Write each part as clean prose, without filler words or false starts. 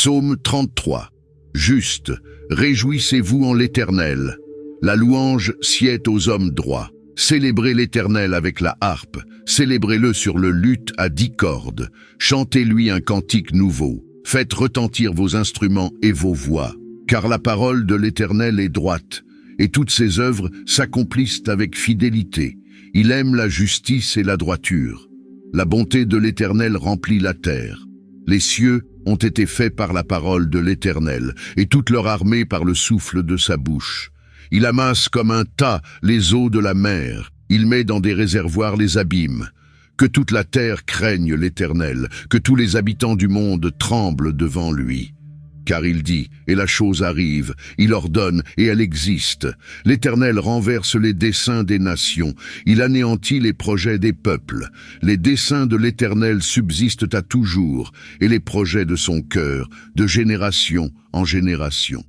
Psaume 33. Juste, réjouissez-vous en l'Éternel. La louange sied aux hommes droits. Célébrez l'Éternel avec la harpe, célébrez-le sur le luth à 10 cordes. Chantez-lui un cantique nouveau. Faites retentir vos instruments et vos voix. Car la parole de l'Éternel est droite, et toutes ses œuvres s'accomplissent avec fidélité. Il aime la justice et la droiture. La bonté de l'Éternel remplit la terre. Les cieux ont été faits par la parole de l'Éternel, et toute leur armée par le souffle de sa bouche. Il amasse comme un tas les eaux de la mer, il met dans des réservoirs les abîmes. Que toute la terre craigne l'Éternel, que tous les habitants du monde tremblent devant lui. Car il dit, et la chose arrive, il ordonne, et elle existe. L'Éternel renverse les desseins des nations, il anéantit les projets des peuples. Les desseins de l'Éternel subsistent à toujours, et les projets de son cœur, de génération en génération.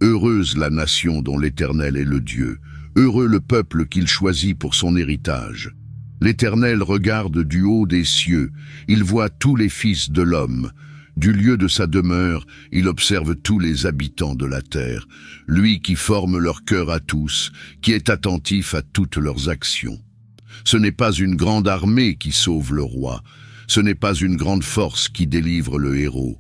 Heureuse la nation dont l'Éternel est le Dieu, heureux le peuple qu'il choisit pour son héritage. L'Éternel regarde du haut des cieux, il voit tous les fils de l'homme. Du lieu de sa demeure, il observe tous les habitants de la terre, lui qui forme leur cœur à tous, qui est attentif à toutes leurs actions. Ce n'est pas une grande armée qui sauve le roi, ce n'est pas une grande force qui délivre le héros.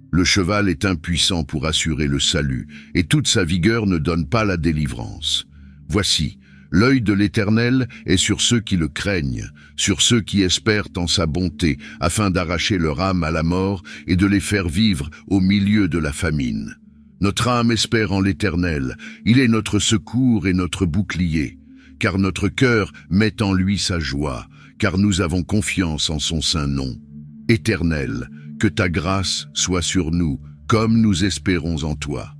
Le cheval est impuissant pour assurer le salut, et toute sa vigueur ne donne pas la délivrance. Voici, l'œil de l'Éternel est sur ceux qui le craignent, sur ceux qui espèrent en sa bonté, afin d'arracher leur âme à la mort et de les faire vivre au milieu de la famine. Notre âme espère en l'Éternel, il est notre secours et notre bouclier, car notre cœur met en lui sa joie, car nous avons confiance en son saint nom. Éternel, que ta grâce soit sur nous, comme nous espérons en toi.